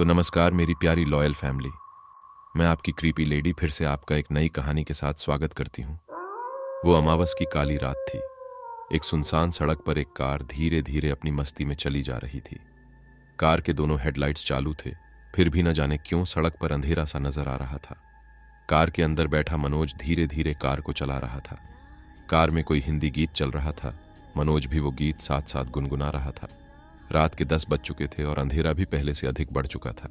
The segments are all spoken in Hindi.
तो नमस्कार मेरी प्यारी लॉयल फैमिली। मैं आपकी क्रीपी लेडी फिर से आपका एक नई कहानी के साथ स्वागत करती हूँ। वो अमावस की काली रात थी। एक सुनसान सड़क पर एक कार धीरे धीरे अपनी मस्ती में चली जा रही थी। कार के दोनों हेडलाइट्स चालू थे, फिर भी न जाने क्यों सड़क पर अंधेरा सा नजर आ रहा था। कार के अंदर बैठा मनोज धीरे धीरे कार को चला रहा था। कार में कोई हिंदी गीत चल रहा था। मनोज भी वो गीत साथ साथ गुनगुना रहा था। रात के 10 बज चुके थे और अंधेरा भी पहले से अधिक बढ़ चुका था।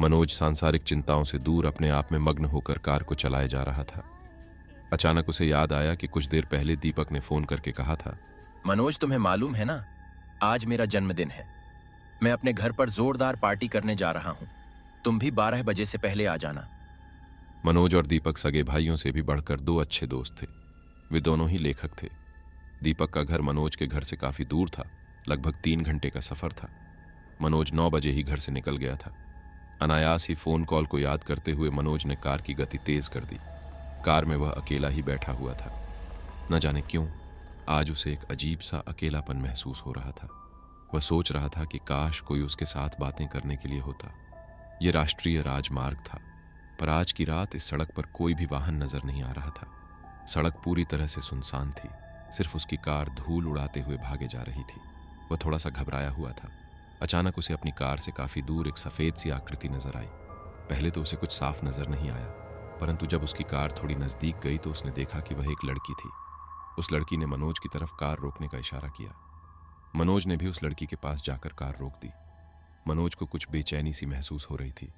मनोज सांसारिक चिंताओं से दूर अपने आप में मग्न होकर कार को चलाए जा रहा था। अचानक उसे याद आया कि कुछ देर पहले दीपक ने फोन करके कहा था, मनोज, तुम्हें मालूम है ना, आज मेरा जन्मदिन है। मैं अपने घर पर जोरदार पार्टी करने जा रहा हूँ। तुम भी 12 बजे से पहले आ जाना। मनोज और दीपक सगे भाइयों से भी बढ़कर 2 अच्छे दोस्त थे। वे दोनों ही लेखक थे। दीपक का घर मनोज के घर से काफी दूर था। लगभग 3 घंटे का सफर था। मनोज 9 बजे ही घर से निकल गया था। अनायास ही फोन कॉल को याद करते हुए मनोज ने कार की गति तेज कर दी। कार में वह अकेला ही बैठा हुआ था। न जाने क्यों आज उसे एक अजीब सा अकेलापन महसूस हो रहा था। वह सोच रहा था कि काश कोई उसके साथ बातें करने के लिए होता। यह राष्ट्रीय राजमार्ग था, पर आज की रात इस सड़क पर कोई भी वाहन नजर नहीं आ रहा था। सड़क पूरी तरह से सुनसान थी। सिर्फ उसकी कार धूल उड़ाते हुए भागे जा रही थी। वह थोड़ा सा घबराया हुआ था। अचानक उसे अपनी कार से काफी दूर एक सफेद सी आकृति नजर आई। पहले तो उसे कुछ साफ नजर नहीं आया, परंतु जब उसकी कार थोड़ी नजदीक गई तो उसने देखा कि वह एक लड़की थी। उस लड़की ने मनोज की तरफ कार रोकने का इशारा किया। मनोज ने भी उस लड़की के पास जाकर कार रोक दी। मनोज को कुछ बेचैनी सी महसूस हो रही थी,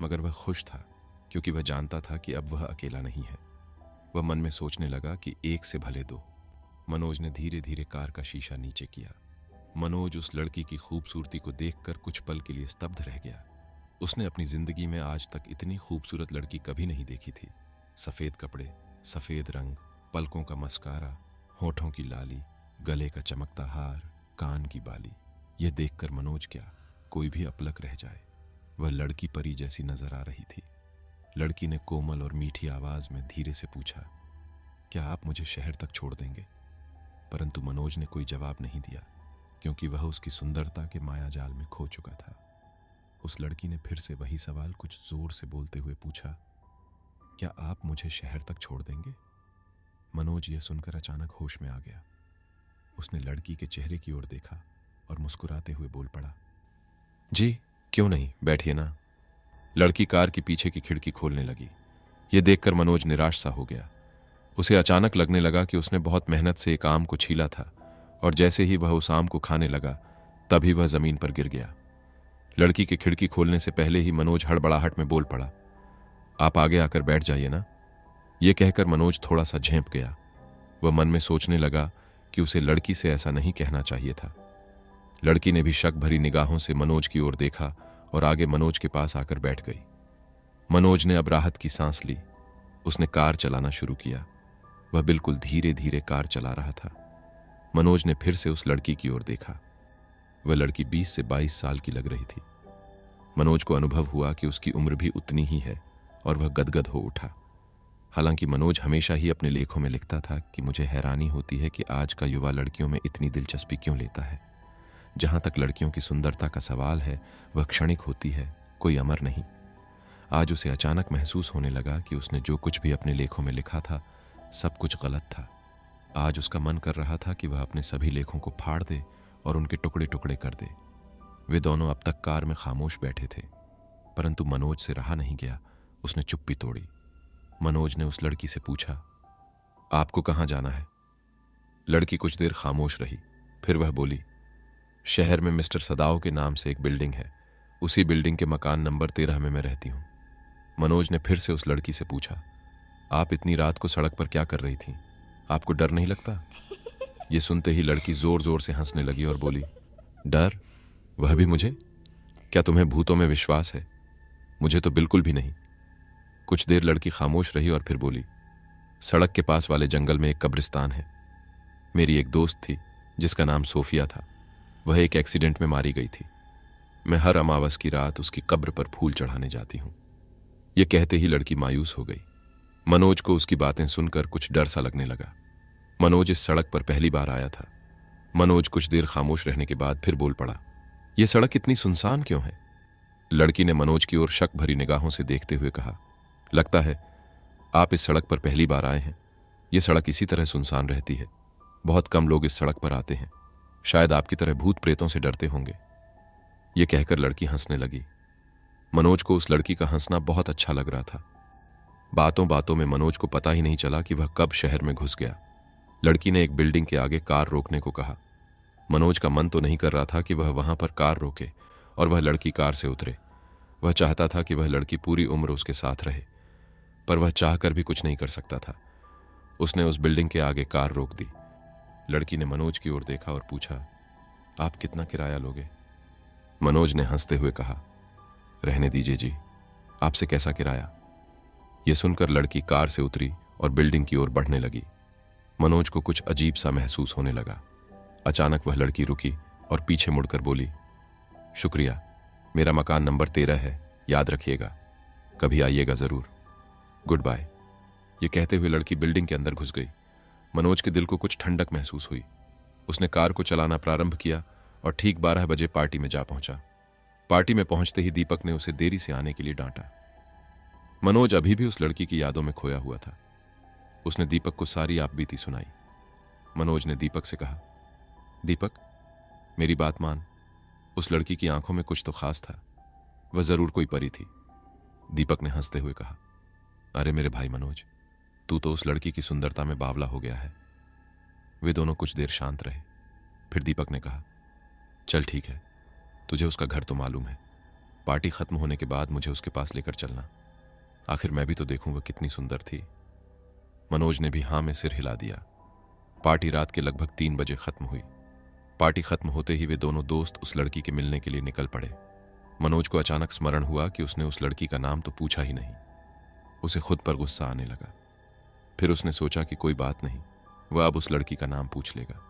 मगर वह खुश था क्योंकि वह जानता था कि अब वह अकेला नहीं है। वह मन में सोचने लगा कि एक से भले दो। मनोज ने धीरे धीरे कार का शीशा नीचे किया। मनोज उस लड़की की खूबसूरती को देखकर कुछ पल के लिए स्तब्ध रह गया। उसने अपनी जिंदगी में आज तक इतनी खूबसूरत लड़की कभी नहीं देखी थी। सफेद कपड़े, सफेद रंग, पलकों का मस्कारा, होठों की लाली, गले का चमकता हार, कान की बाली। यह देखकर मनोज क्या, कोई भी अपलक रह जाए। वह लड़की परी जैसी नजर आ रही थी। लड़की ने कोमल और मीठी आवाज में धीरे से पूछा, क्या आप मुझे शहर तक छोड़ देंगे? परंतु मनोज ने कोई जवाब नहीं दिया, क्योंकि वह उसकी सुंदरता के मायाजाल में खो चुका था। उस लड़की ने फिर से वही सवाल कुछ जोर से बोलते हुए पूछा, क्या आप मुझे शहर तक छोड़ देंगे? मनोज यह सुनकर अचानक होश में आ गया। उसने लड़की के चेहरे की ओर देखा और मुस्कुराते हुए बोल पड़ा, जी क्यों नहीं, बैठिए ना। लड़की कार की पीछे की खिड़की खोलने लगी। यह देखकर मनोज निराश सा हो गया। उसे अचानक लगने लगा कि उसने बहुत मेहनत से एक आम को छीला था और जैसे ही वह उस आम को खाने लगा तभी वह जमीन पर गिर गया। लड़की की खिड़की खोलने से पहले ही मनोज हड़बड़ाहट में बोल पड़ा, आप आगे आकर बैठ जाइए ना। यह कहकर मनोज थोड़ा सा झेंप गया। वह मन में सोचने लगा कि उसे लड़की से ऐसा नहीं कहना चाहिए था। लड़की ने भी शक भरी निगाहों से मनोज की ओर देखा और आगे मनोज के पास आकर बैठ गई। मनोज ने अब राहत की सांस ली। उसने कार चलाना शुरू किया। वह बिल्कुल धीरे धीरे कार चला रहा था। मनोज ने फिर से उस लड़की की ओर देखा। वह लड़की 20 से 22 साल की लग रही थी। मनोज को अनुभव हुआ कि उसकी उम्र भी उतनी ही है और वह गदगद हो उठा। हालांकि मनोज हमेशा ही अपने लेखों में लिखता था कि मुझे हैरानी होती है कि आज का युवा लड़कियों में इतनी दिलचस्पी क्यों लेता है। जहां तक लड़कियों की सुंदरता का सवाल है, वह क्षणिक होती है, कोई अमर नहीं। आज उसे अचानक महसूस होने लगा कि उसने जो कुछ भी अपने लेखों में लिखा था सब कुछ गलत था। आज उसका मन कर रहा था कि वह अपने सभी लेखों को फाड़ दे और उनके टुकड़े टुकड़े कर दे। वे दोनों अब तक कार में खामोश बैठे थे, परंतु मनोज से रहा नहीं गया। उसने चुप्पी तोड़ी। मनोज ने उस लड़की से पूछा, आपको कहाँ जाना है? लड़की कुछ देर खामोश रही, फिर वह बोली, शहर में मिस्टर सदाओ के नाम से एक बिल्डिंग है, उसी बिल्डिंग के मकान नंबर 13 में मैं रहती हूँ। मनोज ने फिर से उस लड़की से पूछा, आप इतनी रात को सड़क पर क्या कर रही थी? आपको डर नहीं लगता? ये सुनते ही लड़की जोर जोर से हंसने लगी और बोली, डर? वह भी मुझे? क्या तुम्हें भूतों में विश्वास है? मुझे तो बिल्कुल भी नहीं। कुछ देर लड़की खामोश रही और फिर बोली, सड़क के पास वाले जंगल में एक कब्रिस्तान है। मेरी एक दोस्त थी जिसका नाम सोफिया था। वह एक एक्सीडेंट में मारी गई थी। मैं हर अमावस की रात उसकी कब्र पर फूल चढ़ाने जाती हूं। यह कहते ही लड़की मायूस हो गई। मनोज को उसकी बातें सुनकर कुछ डर सा लगने लगा। मनोज इस सड़क पर पहली बार आया था। मनोज कुछ देर खामोश रहने के बाद फिर बोल पड़ा, यह सड़क इतनी सुनसान क्यों है? लड़की ने मनोज की ओर शक भरी निगाहों से देखते हुए कहा, लगता है आप इस सड़क पर पहली बार आए हैं। यह सड़क इसी तरह सुनसान रहती है। बहुत कम लोग इस सड़क पर आते हैं। शायद आपकी तरह भूत प्रेतों से डरते होंगे। यह कहकर लड़की हंसने लगी। मनोज को उस लड़की का हंसना बहुत अच्छा लग रहा था। बातों बातों में मनोज को पता ही नहीं चला कि वह कब शहर में घुस गया। लड़की ने एक बिल्डिंग के आगे कार रोकने को कहा। मनोज का मन तो नहीं कर रहा था कि वह वहां पर कार रोके और वह लड़की कार से उतरे। वह चाहता था कि वह लड़की पूरी उम्र उसके साथ रहे, पर वह चाहकर भी कुछ नहीं कर सकता था। उसने उस बिल्डिंग के आगे कार रोक दी। लड़की ने मनोज की ओर देखा और पूछा, आप कितना किराया लोगे? मनोज ने हंसते हुए कहा, रहने दीजिए जी, आपसे कैसा किराया? यह सुनकर लड़की कार से उतरी और बिल्डिंग की ओर बढ़ने लगी। मनोज को कुछ अजीब सा महसूस होने लगा। अचानक वह लड़की रुकी और पीछे मुड़कर बोली, शुक्रिया, मेरा मकान नंबर 13 है, याद रखिएगा, कभी आइएगा जरूर, गुड बाय। ये कहते हुए लड़की बिल्डिंग के अंदर घुस गई। मनोज के दिल को कुछ ठंडक महसूस हुई। उसने कार को चलाना प्रारंभ किया और ठीक 12 बजे पार्टी में जा पहुंचा। पार्टी में पहुंचते ही दीपक ने उसे देरी से आने के लिए डांटा। मनोज अभी भी उस लड़की की यादों में खोया हुआ था। उसने दीपक को सारी आपबीती सुनाई। मनोज ने दीपक से कहा, दीपक, मेरी बात मान, उस लड़की की आंखों में कुछ तो खास था, वह जरूर कोई परी थी। दीपक ने हंसते हुए कहा, अरे मेरे भाई मनोज, तू तो उस लड़की की सुंदरता में बावला हो गया है। वे दोनों कुछ देर शांत रहे। फिर दीपक ने कहा, चल ठीक है, तुझे उसका घर तो मालूम है, पार्टी खत्म होने के बाद मुझे उसके पास लेकर चलना, आखिर मैं भी तो देखूं वह कितनी सुंदर थी। मनोज ने भी हां में सिर हिला दिया। पार्टी रात के लगभग 3 बजे खत्म हुई। पार्टी खत्म होते ही वे दोनों दोस्त उस लड़की के मिलने के लिए निकल पड़े। मनोज को अचानक स्मरण हुआ कि उसने उस लड़की का नाम तो पूछा ही नहीं। उसे खुद पर गुस्सा आने लगा। फिर उसने सोचा कि कोई बात नहीं, वह अब उस लड़की का नाम पूछ लेगा।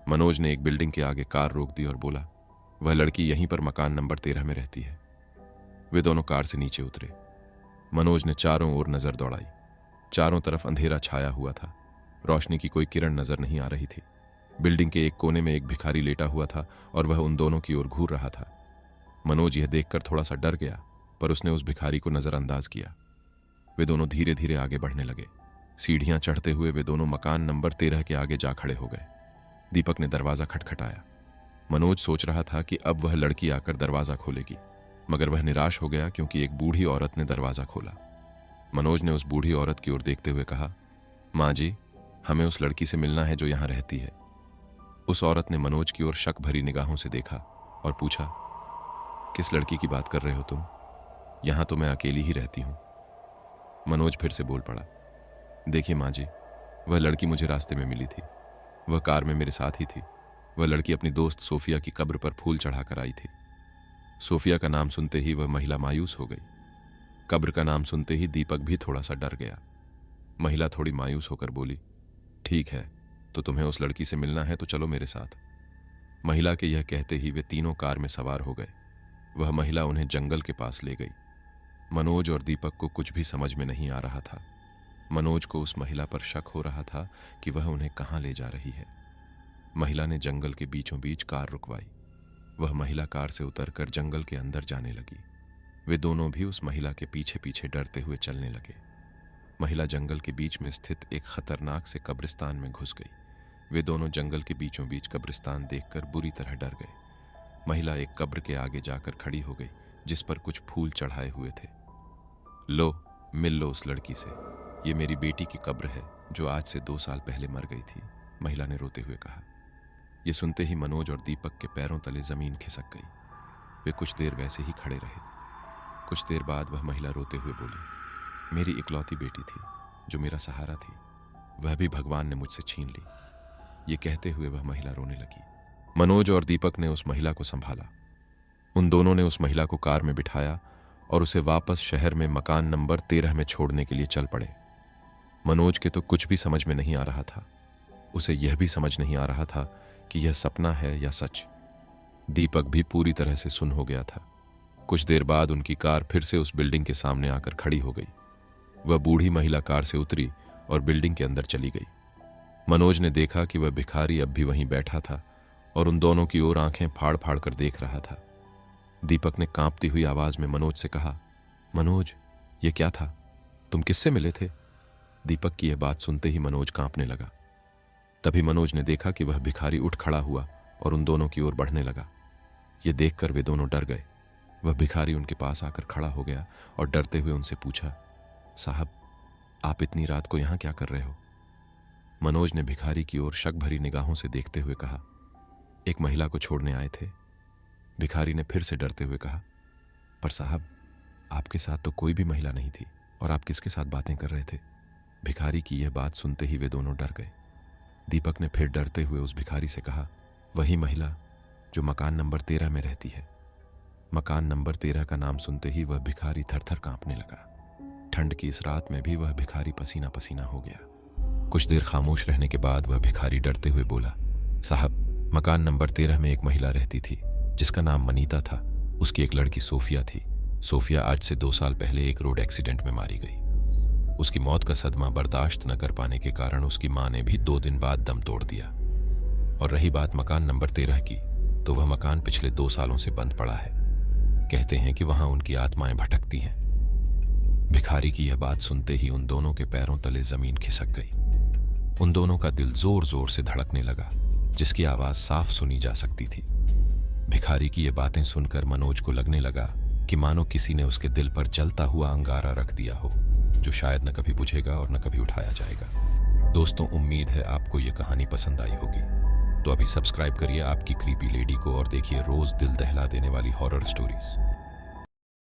मनोज ने एक बिल्डिंग के आगे कार रोक दी और बोला, वह लड़की यहीं पर मकान नंबर 13 में रहती है। वे दोनों कार से नीचे उतरे। मनोज ने चारों ओर नजर दौड़ाई। चारों तरफ अंधेरा छाया हुआ था। रोशनी की कोई किरण नजर नहीं आ रही थी। बिल्डिंग के एक कोने में एक भिखारी लेटा हुआ था और वह उन दोनों की ओर घूर रहा था। मनोज यह देखकर थोड़ा सा डर गया, पर उसने उस भिखारी को नजरअंदाज किया। वे दोनों धीरे धीरे आगे बढ़ने लगे। सीढ़ियां चढ़ते हुए वे दोनों मकान नंबर 13 के आगे जा खड़े हो गए। दीपक ने दरवाजा खटखटाया। मनोज सोच रहा था कि अब वह लड़की आकर दरवाजा खोलेगी, मगर वह निराश हो गया क्योंकि एक बूढ़ी औरत ने दरवाजा खोला। मनोज ने उस बूढ़ी औरत की ओर देखते हुए कहा, माँ जी, हमें उस लड़की से मिलना है जो यहां रहती है। उस औरत ने मनोज की ओर शक भरी निगाहों से देखा और पूछा, किस लड़की की बात कर रहे हो तुम? यहां तो मैं अकेली ही रहती हूं। मनोज फिर से बोल पड़ा, देखिए माँ जी, वह लड़की मुझे रास्ते में मिली थी। वह कार में मेरे साथ ही थी। वह लड़की अपनी दोस्त सोफिया की कब्र पर फूल चढ़ाकर आई थी। सोफिया का नाम सुनते ही वह महिला मायूस हो गई। कब्र का नाम सुनते ही दीपक भी थोड़ा सा डर गया। महिला थोड़ी मायूस होकर बोली, ठीक है, तो तुम्हें उस लड़की से मिलना है तो चलो मेरे साथ। महिला के यह कहते ही वे तीनों कार में सवार हो गए। वह महिला उन्हें जंगल के पास ले गई। मनोज और दीपक को कुछ भी समझ में नहीं आ रहा था। मनोज को उस महिला पर शक हो रहा था कि वह उन्हें कहाँ ले जा रही है। महिला ने जंगल के बीचों बीच कार रुकवाई। वह महिला कार से उतरकर जंगल के अंदर जाने लगी। वे दोनों भी उस महिला के पीछे पीछे डरते हुए चलने लगे। महिला जंगल के बीच में स्थित एक खतरनाक से कब्रिस्तान में घुस गई। वे दोनों जंगल के बीचों बीच कब्रिस्तान देखकर बुरी तरह डर गए। महिला एक कब्र के आगे जाकर खड़ी हो गई जिस पर कुछ फूल चढ़ाए हुए थे। लो, मिल लो उस लड़की से, ये मेरी बेटी की कब्र है जो आज से 2 साल पहले मर गई थी, महिला ने रोते हुए कहा। ये सुनते ही मनोज और दीपक के पैरों तले जमीन खिसक गई। वे कुछ देर वैसे ही खड़े रहे। कुछ देर बाद वह महिला रोते हुए बोली, मेरी इकलौती बेटी थी जो मेरा सहारा थी, वह भी भगवान ने मुझसे छीन ली। ये कहते हुए वह महिला रोने लगी। मनोज और दीपक ने उस महिला को संभाला। उन दोनों ने उस महिला को कार में बिठाया और उसे वापस शहर में मकान नंबर 13 में छोड़ने के लिए चल पड़े। मनोज के तो कुछ भी समझ में नहीं आ रहा था। उसे यह भी समझ नहीं आ रहा था कि यह सपना है या सच। दीपक भी पूरी तरह से सुन्न हो गया था। कुछ देर बाद उनकी कार फिर से उस बिल्डिंग के सामने आकर खड़ी हो गई। वह बूढ़ी महिला कार से उतरी और बिल्डिंग के अंदर चली गई। मनोज ने देखा कि वह भिखारी अब भी वहीं बैठा था और उन दोनों की ओर आंखें फाड़ फाड़ कर देख रहा था। दीपक ने कांपती हुई आवाज में मनोज से कहा, मनोज, ये क्या था? तुम किससे मिले थे? दीपक की यह बात सुनते ही मनोज कांपने लगा। तभी मनोज ने देखा कि वह भिखारी उठ खड़ा हुआ और उन दोनों की ओर बढ़ने लगा। ये देखकर वे दोनों डर गए। वह भिखारी उनके पास आकर खड़ा हो गया और डरते हुए उनसे पूछा, साहब, आप इतनी रात को यहां क्या कर रहे हो? मनोज ने भिखारी की ओर शक भरी निगाहों से देखते हुए कहा, एक महिला को छोड़ने आए थे। भिखारी ने फिर से डरते हुए कहा, पर साहब, आपके साथ तो कोई भी महिला नहीं थी और आप किसके साथ बातें कर रहे थे? भिखारी की यह बात सुनते ही वे दोनों डर गए। दीपक ने फिर डरते हुए उस भिखारी से कहा, वही महिला जो मकान नंबर 13 में रहती है। मकान नंबर 13 का नाम सुनते ही वह भिखारी थर-थर कांपने लगा। ठंड की इस रात में भी वह भिखारी पसीना पसीना हो गया। कुछ देर खामोश रहने के बाद वह भिखारी डरते हुए बोला, साहब, मकान नंबर 13 में एक महिला रहती थी जिसका नाम मनीता था। उसकी एक लड़की सोफिया थी। सोफिया आज से 2 साल पहले एक रोड एक्सीडेंट में मारी गई। उसकी मौत का सदमा बर्दाश्त न कर पाने के कारण उसकी मां ने भी 2 दिन बाद दम तोड़ दिया। और रही बात मकान नंबर 13 की, तो वह मकान पिछले 2 सालों से बंद पड़ा है। कहते हैं कि वहां उनकी आत्माएं भटकती हैं। भिखारी की यह बात सुनते ही उन दोनों के पैरों तले जमीन खिसक गई। उन दोनों का दिल जोर जोर से धड़कने लगा, जिसकी आवाज साफ सुनी जा सकती थी। भिखारी की ये बातें सुनकर मनोज को लगने लगा कि मानो किसी ने उसके दिल पर जलता हुआ अंगारा रख दिया हो, जो शायद न कभी बुझेगा और न कभी उठाया जाएगा। दोस्तों, उम्मीद है आपको ये कहानी पसंद आई होगी। तो अभी सब्सक्राइब करिए आपकी क्रीपी लेडी को और देखिए रोज दिल दहला देने वाली हॉरर स्टोरीज।